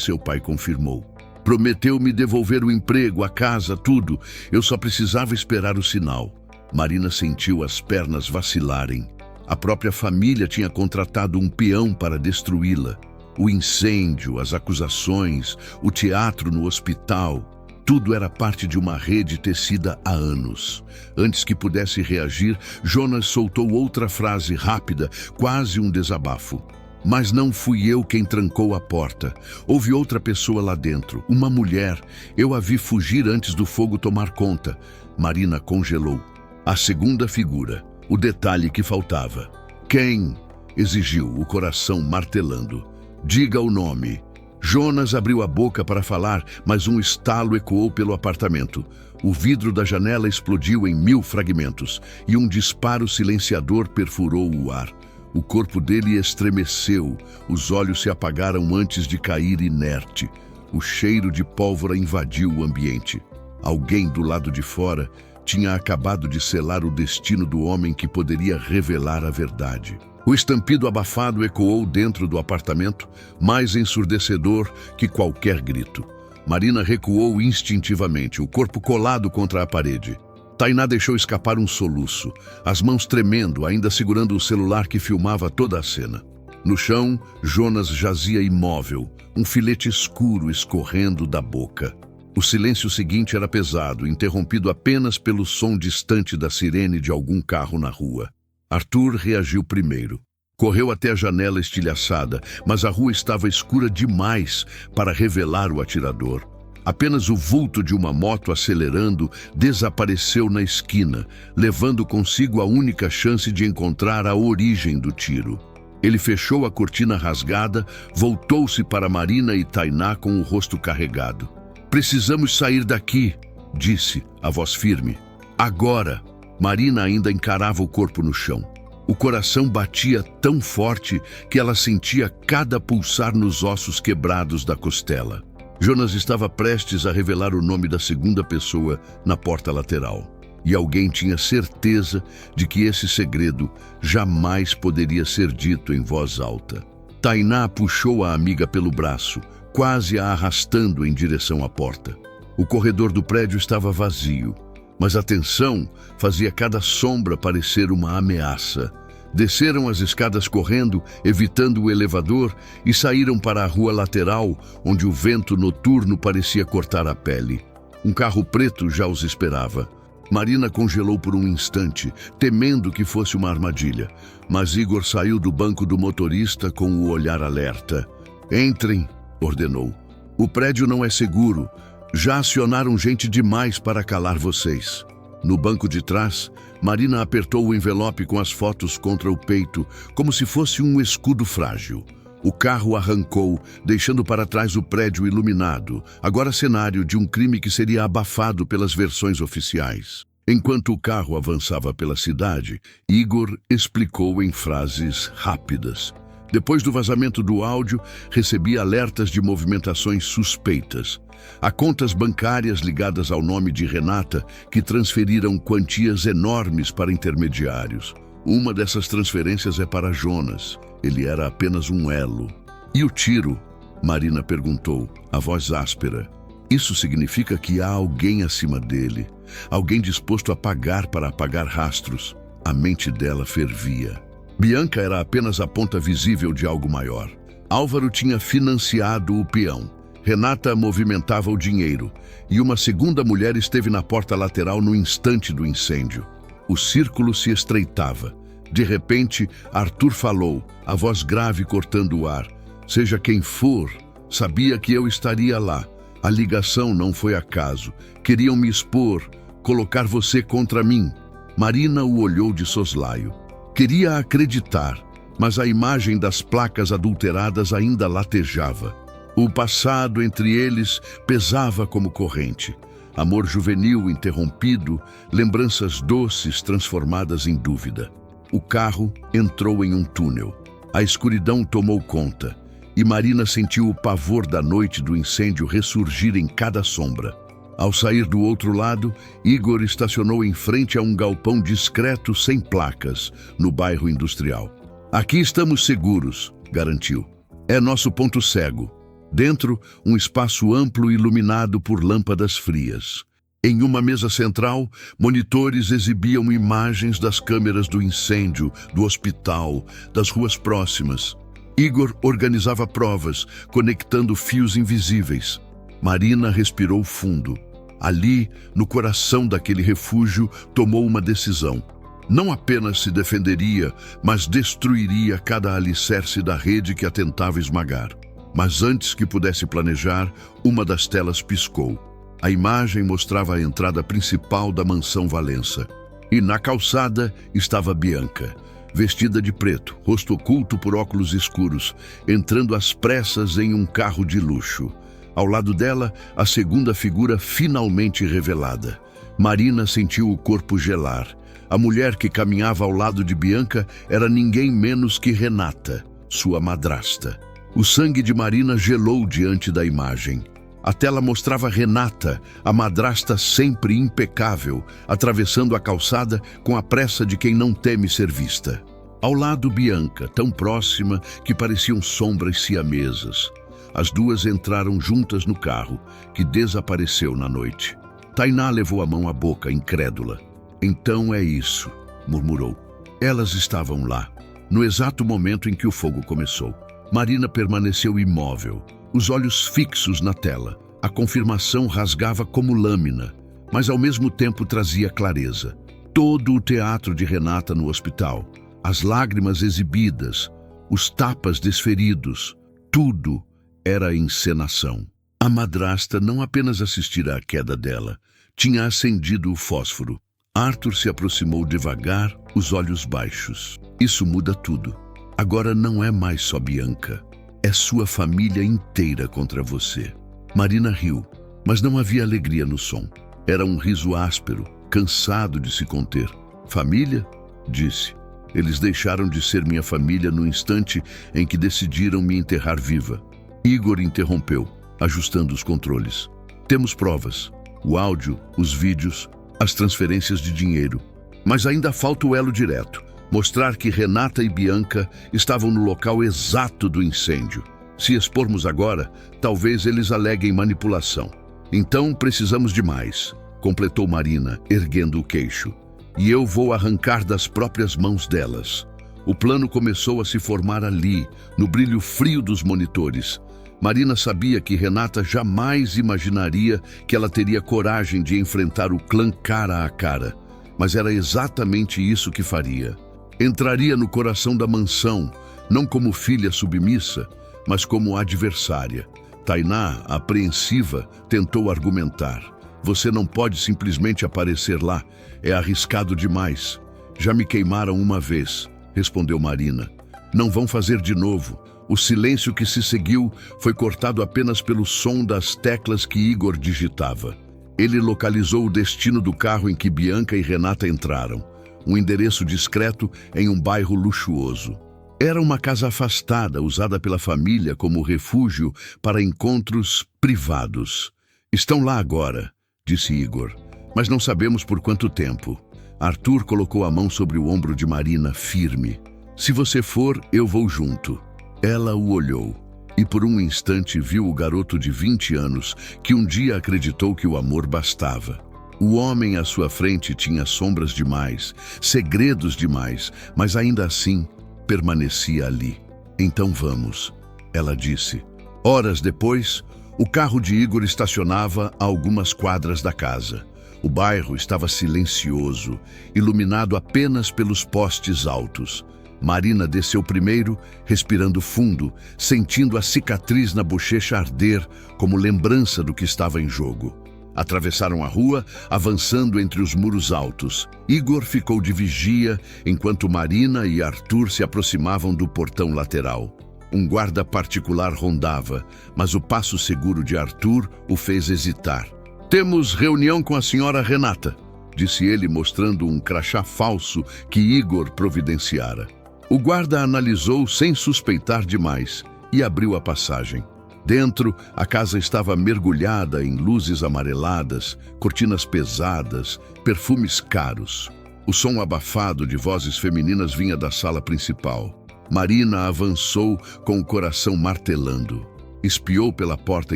seu pai confirmou. Prometeu me devolver o emprego, a casa, tudo. Eu só precisava esperar o sinal. Marina sentiu as pernas vacilarem. A própria família tinha contratado um peão para destruí-la. O incêndio, as acusações, o teatro no hospital. Tudo era parte de uma rede tecida há anos. Antes que pudesse reagir, Jonas soltou outra frase rápida, quase um desabafo. Mas não fui eu quem trancou a porta. Houve outra pessoa lá dentro, uma mulher. Eu a vi fugir antes do fogo tomar conta. Marina congelou. A segunda figura, o detalhe que faltava. Quem? Exigiu, o coração martelando. Diga o nome. Jonas abriu a boca para falar, mas um estalo ecoou pelo apartamento. O vidro da janela explodiu em 1000 fragmentos e um disparo silenciador perfurou o ar. O corpo dele estremeceu, os olhos se apagaram antes de cair inerte. O cheiro de pólvora invadiu o ambiente. Alguém do lado de fora tinha acabado de selar o destino do homem que poderia revelar a verdade. O estampido abafado ecoou dentro do apartamento, mais ensurdecedor que qualquer grito. Marina recuou instintivamente, o corpo colado contra a parede. Tainá deixou escapar um soluço, as mãos tremendo, ainda segurando o celular que filmava toda a cena. No chão, Jonas jazia imóvel, um filete escuro escorrendo da boca. O silêncio seguinte era pesado, interrompido apenas pelo som distante da sirene de algum carro na rua. Arthur reagiu primeiro. Correu até a janela estilhaçada, mas a rua estava escura demais para revelar o atirador. Apenas o vulto de uma moto acelerando desapareceu na esquina, levando consigo a única chance de encontrar a origem do tiro. Ele fechou a cortina rasgada, voltou-se para Marina e Tainá com o rosto carregado. Precisamos sair daqui, disse, a voz firme. Agora! Marina ainda encarava o corpo no chão. O coração batia tão forte que ela sentia cada pulsar nos ossos quebrados da costela. Jonas estava prestes a revelar o nome da segunda pessoa na porta lateral. E alguém tinha certeza de que esse segredo jamais poderia ser dito em voz alta. Tainá puxou a amiga pelo braço, quase a arrastando em direção à porta. O corredor do prédio estava vazio, mas a tensão fazia cada sombra parecer uma ameaça. Desceram as escadas correndo, evitando o elevador, e saíram para a rua lateral, onde o vento noturno parecia cortar a pele. Um carro preto já os esperava. Marina congelou por um instante, temendo que fosse uma armadilha, mas Igor saiu do banco do motorista com o olhar alerta. Entrem, ordenou. O prédio não é seguro. Já acionaram gente demais para calar vocês. No banco de trás, Marina apertou o envelope com as fotos contra o peito, como se fosse um escudo frágil. O carro arrancou, deixando para trás o prédio iluminado, agora cenário de um crime que seria abafado pelas versões oficiais. Enquanto o carro avançava pela cidade, Igor explicou em frases rápidas. Depois do vazamento do áudio, recebi alertas de movimentações suspeitas. Há contas bancárias ligadas ao nome de Renata que transferiram quantias enormes para intermediários. Uma dessas transferências é para Jonas. Ele era apenas um elo. E o tiro? Marina perguntou, a voz áspera. Isso significa que há alguém acima dele. Alguém disposto a pagar para apagar rastros. A mente dela fervia. Bianca era apenas a ponta visível de algo maior. Álvaro tinha financiado o peão. Renata movimentava o dinheiro. E uma segunda mulher esteve na porta lateral no instante do incêndio. O círculo se estreitava. De repente, Arthur falou, a voz grave cortando o ar. Seja quem for, sabia que eu estaria lá. A ligação não foi acaso. Queriam me expor, colocar você contra mim. Marina o olhou de soslaio. Queria acreditar, mas a imagem das placas adulteradas ainda latejava. O passado entre eles pesava como corrente. Amor juvenil interrompido, lembranças doces transformadas em dúvida. O carro entrou em um túnel. A escuridão tomou conta, e Marina sentiu o pavor da noite do incêndio ressurgir em cada sombra. Ao sair do outro lado, Igor estacionou em frente a um galpão discreto sem placas, no bairro industrial. Aqui estamos seguros, garantiu. É nosso ponto cego. Dentro, um espaço amplo iluminado por lâmpadas frias. Em uma mesa central, monitores exibiam imagens das câmeras do incêndio, do hospital, das ruas próximas. Igor organizava provas, conectando fios invisíveis. Marina respirou fundo. Ali, no coração daquele refúgio, tomou uma decisão. Não apenas se defenderia, mas destruiria cada alicerce da rede que a tentava esmagar. Mas antes que pudesse planejar, uma das telas piscou. A imagem mostrava a entrada principal da mansão Valença. E na calçada estava Bianca, vestida de preto, rosto oculto por óculos escuros, entrando às pressas em um carro de luxo. Ao lado dela, a segunda figura finalmente revelada. Marina sentiu o corpo gelar. A mulher que caminhava ao lado de Bianca era ninguém menos que Renata, sua madrasta. O sangue de Marina gelou diante da imagem. A tela mostrava Renata, a madrasta sempre impecável, atravessando a calçada com a pressa de quem não teme ser vista. Ao lado, Bianca, tão próxima que pareciam sombras siamesas. As duas entraram juntas no carro, que desapareceu na noite. Tainá levou a mão à boca, incrédula. "Então é isso", murmurou. Elas estavam lá, no exato momento em que o fogo começou. Marina permaneceu imóvel, os olhos fixos na tela. A confirmação rasgava como lâmina, mas ao mesmo tempo trazia clareza. Todo o teatro de Renata no hospital, as lágrimas exibidas, os tapas desferidos, tudo era encenação. A madrasta não apenas assistira à queda dela, tinha acendido o fósforo. Arthur se aproximou devagar, os olhos baixos. "Isso muda tudo. Agora não é mais só Bianca. É sua família inteira contra você." Marina riu, mas não havia alegria no som. Era um riso áspero, cansado de se conter. "Família?" disse. "Eles deixaram de ser minha família no instante em que decidiram me enterrar viva." Igor interrompeu, ajustando os controles. "Temos provas. O áudio, os vídeos, as transferências de dinheiro. Mas ainda falta o elo direto. Mostrar que Renata e Bianca estavam no local exato do incêndio. Se expormos agora, talvez eles aleguem manipulação. Então precisamos de mais", completou Marina, erguendo o queixo. "E eu vou arrancar das próprias mãos delas." O plano começou a se formar ali, no brilho frio dos monitores. Marina sabia que Renata jamais imaginaria que ela teria coragem de enfrentar o clã cara a cara. Mas era exatamente isso que faria. Entraria no coração da mansão, não como filha submissa, mas como adversária. Tainá, apreensiva, tentou argumentar. "Você não pode simplesmente aparecer lá. É arriscado demais." "Já me queimaram uma vez", respondeu Marina. "Não vão fazer de novo." O silêncio que se seguiu foi cortado apenas pelo som das teclas que Igor digitava. Ele localizou o destino do carro em que Bianca e Renata entraram. Um endereço discreto em um bairro luxuoso. Era uma casa afastada, usada pela família como refúgio para encontros privados. "Estão lá agora", disse Igor, "mas não sabemos por quanto tempo." Arthur colocou a mão sobre o ombro de Marina, firme. "Se você for, eu vou junto." Ela o olhou e por um instante viu o garoto de 20 anos que um dia acreditou que o amor bastava. O homem à sua frente tinha sombras demais, segredos demais, mas ainda assim permanecia ali. "Então vamos", ela disse. Horas depois, o carro de Igor estacionava a algumas quadras da casa. O bairro estava silencioso, iluminado apenas pelos postes altos. Marina desceu primeiro, respirando fundo, sentindo a cicatriz na bochecha arder como lembrança do que estava em jogo. Atravessaram a rua, avançando entre os muros altos. Igor ficou de vigia enquanto Marina e Arthur se aproximavam do portão lateral. Um guarda particular rondava, mas o passo seguro de Arthur o fez hesitar. "Temos reunião com a senhora Renata", disse ele, mostrando um crachá falso que Igor providenciara. O guarda analisou sem suspeitar demais e abriu a passagem. Dentro, a casa estava mergulhada em luzes amareladas, cortinas pesadas, perfumes caros. O som abafado de vozes femininas vinha da sala principal. Marina avançou com o coração martelando. Espiou pela porta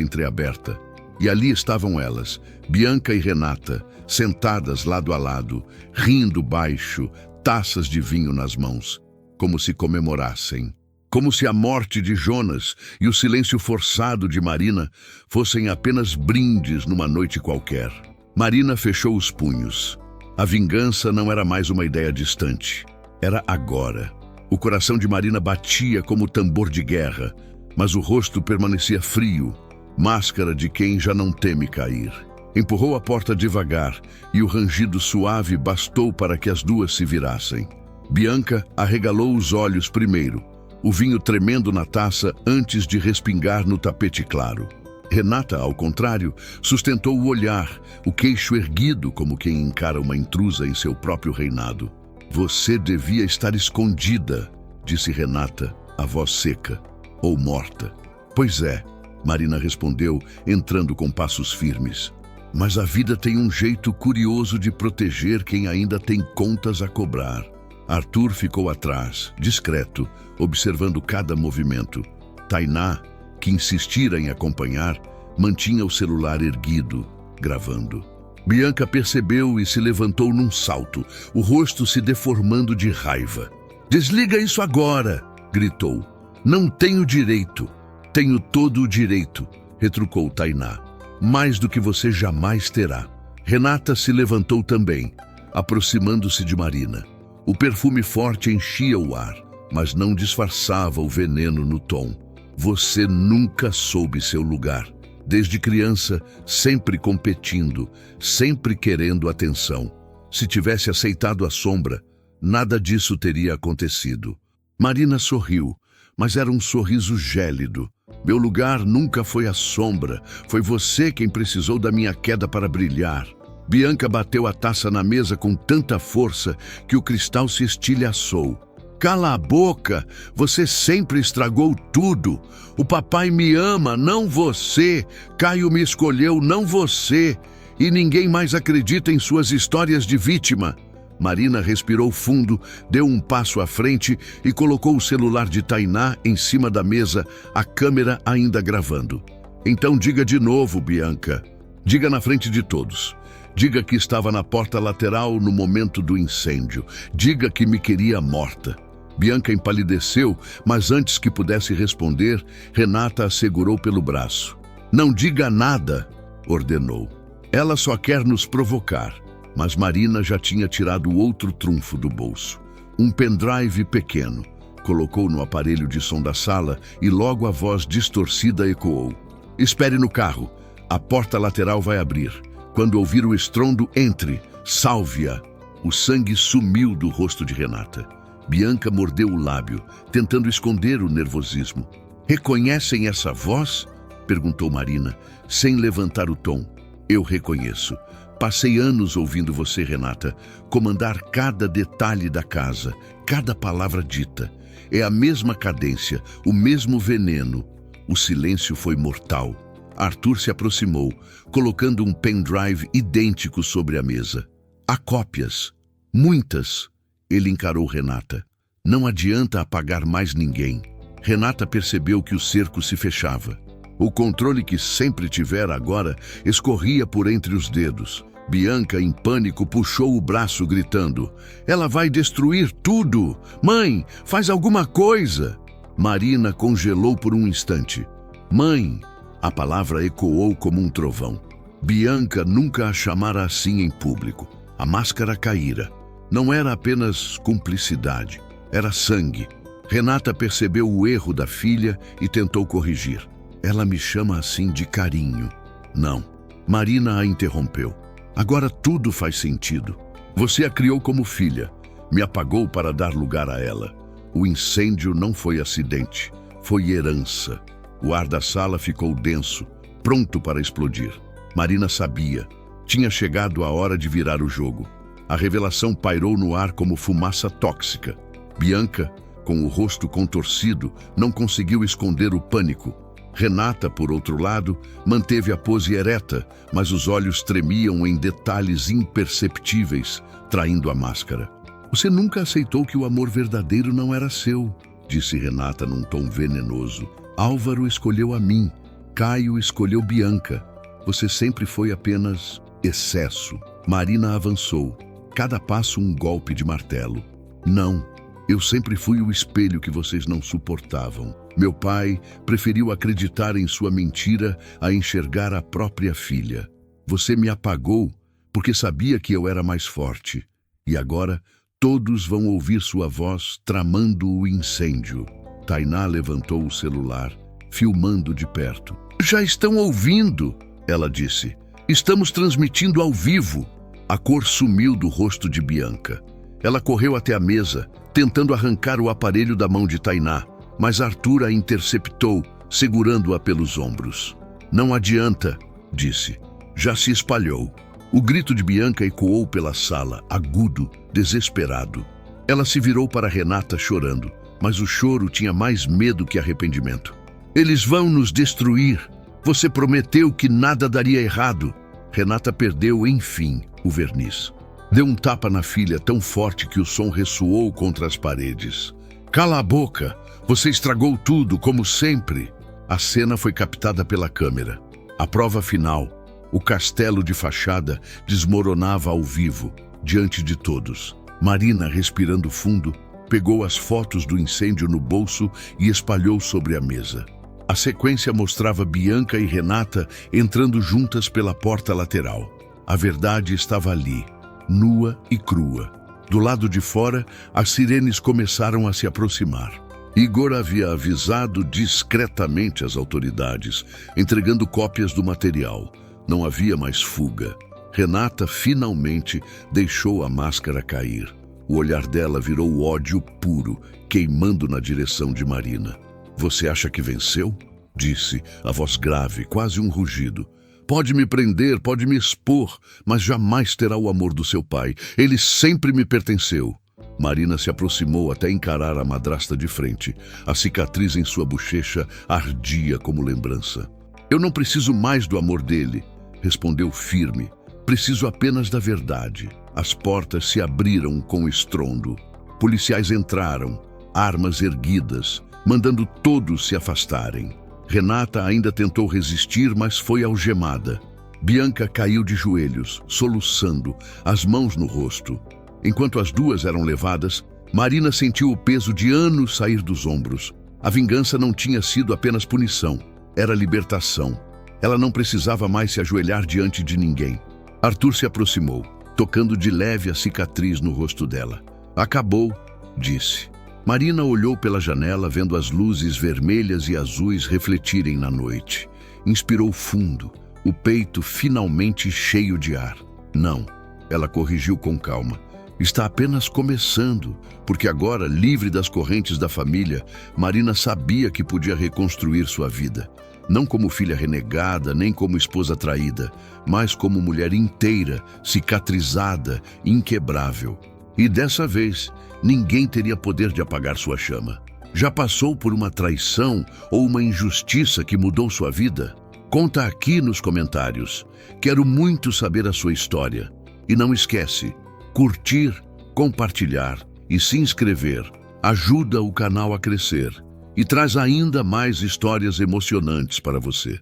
entreaberta. E ali estavam elas, Bianca e Renata, sentadas lado a lado, rindo baixo, taças de vinho nas mãos, como se comemorassem. Como se a morte de Jonas e o silêncio forçado de Marina fossem apenas brindes numa noite qualquer. Marina fechou os punhos. A vingança não era mais uma ideia distante. Era agora. O coração de Marina batia como tambor de guerra, mas o rosto permanecia frio, máscara de quem já não teme cair. Empurrou a porta devagar e o rangido suave bastou para que as duas se virassem. Bianca arregalou os olhos primeiro, o vinho tremendo na taça antes de respingar no tapete claro. Renata, ao contrário, sustentou o olhar, o queixo erguido como quem encara uma intrusa em seu próprio reinado. Você devia estar escondida, disse Renata, a voz seca, ou morta. Pois é, Marina respondeu, entrando com passos firmes. Mas a vida tem um jeito curioso de proteger quem ainda tem contas a cobrar. Arthur ficou atrás, discreto, observando cada movimento. Tainá, que insistira em acompanhar, mantinha o celular erguido, gravando. Bianca percebeu e se levantou num salto, o rosto se deformando de raiva. "Desliga isso agora!" gritou. "Não tenho direito." "Tenho todo o direito", retrucou Tainá. "Mais do que você jamais terá." Renata se levantou também, aproximando-se de Marina. O perfume forte enchia o ar, mas não disfarçava o veneno no tom. "Você nunca soube seu lugar. Desde criança, sempre competindo, sempre querendo atenção. Se tivesse aceitado a sombra, nada disso teria acontecido." Marina sorriu, mas era um sorriso gélido. "Meu lugar nunca foi a sombra. Foi você quem precisou da minha queda para brilhar." Bianca bateu a taça na mesa com tanta força que o cristal se estilhaçou. "Cala a boca! Você sempre estragou tudo. O papai me ama, não você. Caio me escolheu, não você. E ninguém mais acredita em suas histórias de vítima." Marina respirou fundo, deu um passo à frente e colocou o celular de Tainá em cima da mesa, a câmera ainda gravando. "Então diga de novo, Bianca. Diga na frente de todos. Diga que estava na porta lateral no momento do incêndio. Diga que me queria morta." Bianca empalideceu, mas antes que pudesse responder, Renata a segurou pelo braço. "Não diga nada", ordenou. "Ela só quer nos provocar." Mas Marina já tinha tirado outro trunfo do bolso. Um pendrive pequeno. Colocou no aparelho de som da sala e logo a voz distorcida ecoou. "Espere no carro. A porta lateral vai abrir. Quando ouvir o estrondo, entre. Salve-a." O sangue sumiu do rosto de Renata. Bianca mordeu o lábio, tentando esconder o nervosismo. "Reconhecem essa voz?" perguntou Marina, sem levantar o tom. "Eu reconheço. Passei anos ouvindo você, Renata, comandar cada detalhe da casa, cada palavra dita. É a mesma cadência, o mesmo veneno." O silêncio foi mortal. Arthur se aproximou, colocando um pendrive idêntico sobre a mesa. "Há cópias. Muitas." Ele encarou Renata. "Não adianta apagar mais ninguém." Renata percebeu que o cerco se fechava. O controle que sempre tivera agora escorria por entre os dedos. Bianca, em pânico, puxou o braço, gritando: "Ela vai destruir tudo! Mãe, faz alguma coisa!" Marina congelou por um instante. "Mãe!" A palavra ecoou como um trovão. Bianca nunca a chamara assim em público. A máscara caíra. Não era apenas cumplicidade, era sangue. Renata percebeu o erro da filha e tentou corrigir. "Ela me chama assim de carinho." "Não." Marina a interrompeu. "Agora tudo faz sentido. Você a criou como filha. Me apagou para dar lugar a ela. O incêndio não foi acidente, foi herança." O ar da sala ficou denso, pronto para explodir. Marina sabia. Tinha chegado a hora de virar o jogo. A revelação pairou no ar como fumaça tóxica. Bianca, com o rosto contorcido, não conseguiu esconder o pânico. Renata, por outro lado, manteve a pose ereta, mas os olhos tremiam em detalhes imperceptíveis, traindo a máscara. "Você nunca aceitou que o amor verdadeiro não era seu", disse Renata num tom venenoso. "Álvaro escolheu a mim, Caio escolheu Bianca. Você sempre foi apenas excesso." Marina avançou, cada passo um golpe de martelo. "Não, eu sempre fui o espelho que vocês não suportavam. Meu pai preferiu acreditar em sua mentira a enxergar a própria filha. Você me apagou porque sabia que eu era mais forte. E agora todos vão ouvir sua voz tramando o incêndio. Tainá levantou o celular, filmando de perto. Já estão ouvindo, ela disse. Estamos transmitindo ao vivo. A cor sumiu do rosto de Bianca. Ela correu até a mesa, tentando arrancar o aparelho da mão de Tainá, mas Arthur a interceptou, segurando-a pelos ombros. Não adianta, disse. Já se espalhou. O grito de Bianca ecoou pela sala, agudo, desesperado. Ela se virou para Renata chorando, mas o choro tinha mais medo que arrependimento. Eles vão nos destruir. Você prometeu que nada daria errado. Renata perdeu, enfim, o verniz. Deu um tapa na filha tão forte que o som ressoou contra as paredes. Cala a boca! Você estragou tudo, como sempre. A cena foi captada pela câmera. A prova final. O castelo de fachada desmoronava ao vivo, diante de todos. Marina, respirando fundo, pegou as fotos do incêndio no bolso e espalhou sobre a mesa. A sequência mostrava Bianca e Renata entrando juntas pela porta lateral. A verdade estava ali, nua e crua. Do lado de fora, as sirenes começaram a se aproximar. Igor havia avisado discretamente as autoridades, entregando cópias do material. Não havia mais fuga. Renata finalmente deixou a máscara cair. O olhar dela virou ódio puro, queimando na direção de Marina. Você acha que venceu? Disse, a voz grave, quase um rugido. Pode me prender, pode me expor, mas jamais terá o amor do seu pai. Ele sempre me pertenceu. Marina se aproximou até encarar a madrasta de frente. A cicatriz em sua bochecha ardia como lembrança. Eu não preciso mais do amor dele, respondeu firme. Preciso apenas da verdade. As portas se abriram com estrondo. Policiais entraram, armas erguidas, mandando todos se afastarem. Renata ainda tentou resistir, mas foi algemada. Bianca caiu de joelhos, soluçando, as mãos no rosto. Enquanto as duas eram levadas, Marina sentiu o peso de anos sair dos ombros. A vingança não tinha sido apenas punição, era libertação. Ela não precisava mais se ajoelhar diante de ninguém. Arthur se aproximou, tocando de leve a cicatriz no rosto dela. Acabou, disse. Marina olhou pela janela, vendo as luzes vermelhas e azuis refletirem na noite. Inspirou fundo, o peito finalmente cheio de ar. Não, ela corrigiu com calma. Está apenas começando, porque agora, livre das correntes da família, Marina sabia que podia reconstruir sua vida. Não como filha renegada, nem como esposa traída, mas como mulher inteira, cicatrizada, inquebrável. E dessa vez, ninguém teria poder de apagar sua chama. Já passou por uma traição ou uma injustiça que mudou sua vida? Conta aqui nos comentários. Quero muito saber a sua história. E não esquece, curtir, compartilhar e se inscrever ajuda o canal a crescer e traz ainda mais histórias emocionantes para você.